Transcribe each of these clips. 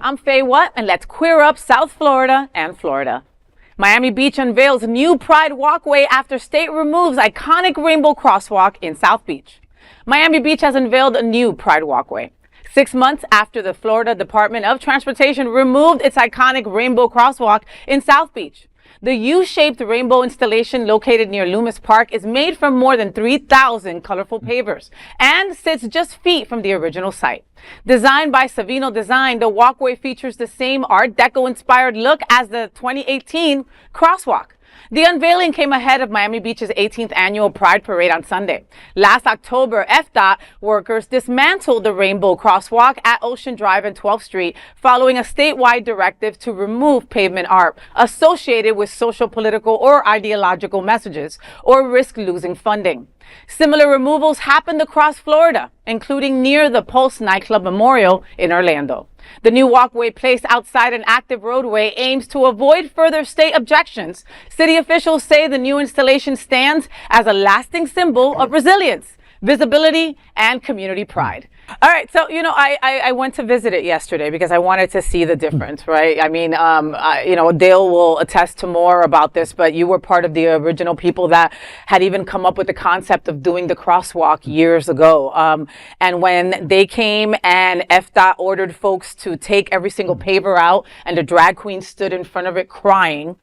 I'm Faye Watt, and let's queer up South Florida and Florida. Miami Beach unveils new Pride Walkway after state removes iconic rainbow crosswalk in South Beach. Miami Beach has unveiled a new Pride Walkway. 6 months after the Florida Department of Transportation removed its iconic rainbow crosswalk in South Beach. The U-shaped rainbow installation located near Lummus Park is made from more than 3,000 colorful pavers and sits just feet from the original site. Designed by Savino Design, the walkway features the same Art Deco-inspired look as the 2018 Crosswalk. The unveiling came ahead of Miami Beach's 18th annual Pride Parade on Sunday. Last October, FDOT workers dismantled the rainbow crosswalk at Ocean Drive and 12th Street following a statewide directive to remove pavement art associated with social, political, or ideological messages or risk losing funding. Similar removals happened across Florida, including near the Pulse Nightclub Memorial in Orlando. The new walkway placed outside an active roadway aims to avoid further state objections. City officials say the new installation stands as a lasting symbol of resilience, visibility, and community pride. All right, so, I went to visit it yesterday because I wanted to see the difference, right? I mean, Dale will attest to more about this, but you were part of the original people that had even come up with the concept of doing the crosswalk years ago. And when they came and FDOT ordered folks to take every single paver out and the drag queen stood in front of it crying,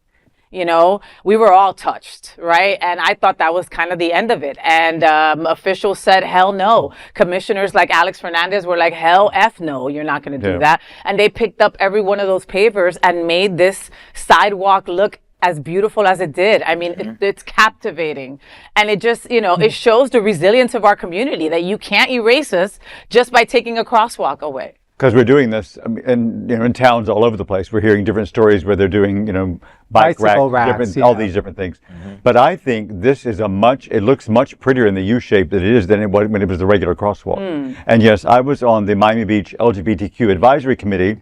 we were all touched, right? And I thought that was kind of the end of it. And officials said, hell no. Commissioners like Alex Fernandez were like, hell F no, you're not going to do that. And they picked up every one of those pavers and made this sidewalk look as beautiful as it did. I mean, it's captivating. And it just, it shows the resilience of our community that you can't erase us just by taking a crosswalk away. Because we're doing this in towns all over the place. We're hearing different stories where they're doing, bike racks, all these different things. But I think this is it looks much prettier in the U shape than it is than when it was the regular crosswalk. And yes, I was on the Miami Beach LGBTQ Advisory Committee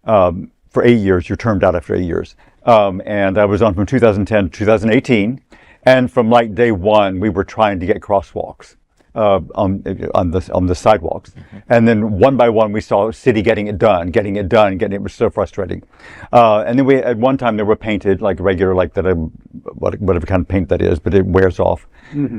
for 8 years. You're termed out after 8 years. And I was on from 2010 to 2018. And from like day one, we were trying to get crosswalks on the sidewalks. And then one by one we saw city getting it done. It was so frustrating. And then at one time they were painted like regular, like that, whatever kind of paint that is, but it wears off.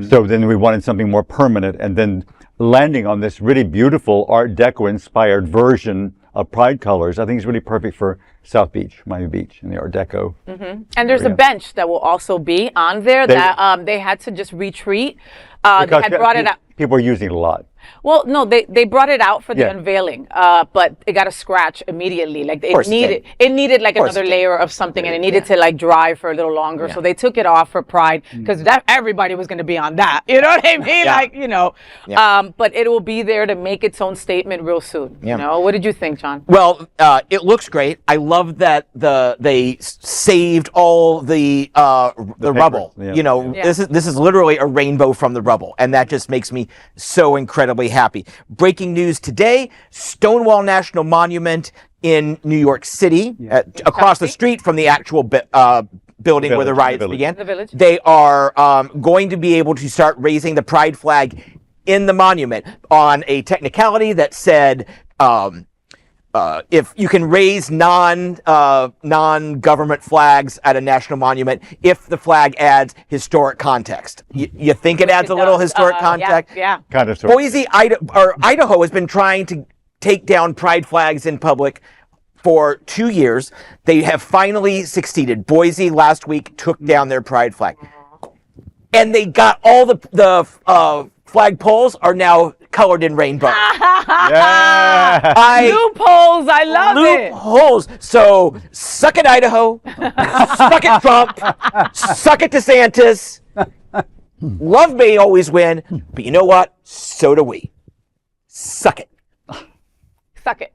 So then we wanted something more permanent, and then landing on this really beautiful Art Deco-inspired version of Pride colors, I think is really perfect for South Beach, Miami Beach, and the Art Deco. And there's a bench that will also be on there that they had to just retreat. They had brought it out. People are using it a lot. Well, no, they brought it out for the unveiling, but it got a scratch immediately. Like it needed like another layer of something, and it needed to like dry for a little longer. So they took it off for Pride because everybody was going to be on that. You know what I mean? But it will be there to make its own statement real soon. What did you think, John? Well, it looks great. I love that they saved all the rubble. This is literally a rainbow from the rubble, and that just makes me so incredibly happy. Breaking news today: Stonewall National Monument in New York City, across the street from the actual building where the riots began. They are going to be able to start raising the Pride flag in the monument on a technicality that said if you can raise non-government flags at a national monument if the flag adds historic context. You think it adds a little historic context? Kind of. Boise, Idaho has been trying to take down Pride flags in public for 2 years. They have finally succeeded. Boise last week took down their Pride flag. And they got all the flag poles are now colored in rainbow. Loopholes, I love it. Loopholes. So suck it, Idaho. Suck it, Trump. Suck it, DeSantis. Love may always win, but you know what? So do we. Suck it. Suck it.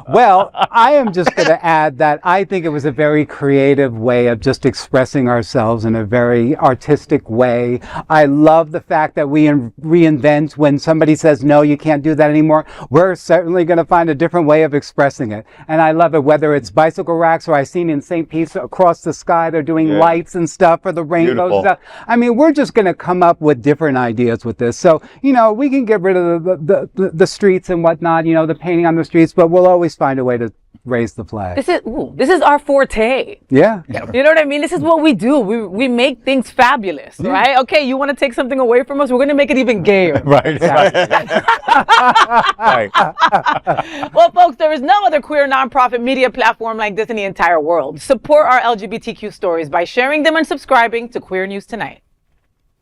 Well, I am just going to add that I think it was a very creative way of just expressing ourselves in a very artistic way. I love the fact that we reinvent when somebody says, no, you can't do that anymore. We're certainly going to find a different way of expressing it. And I love it, whether it's bicycle racks or I've seen in St. Pete's across the sky, they're doing lights and stuff for the rainbow stuff. I mean, we're just going to come up with different ideas with this. So, you know, we can get rid of the streets and whatnot, you know, the painting on the streets, but we'll always find a way to raise the flag. This is our forte. Yeah. You know what I mean? This is what we do. We make things fabulous, right? Okay, you want to take something away from us? We're going to make it even gayer. Right. Right. Well, folks, there is no other queer nonprofit media platform like this in the entire world. Support our LGBTQ stories by sharing them and subscribing to Queer News Tonight.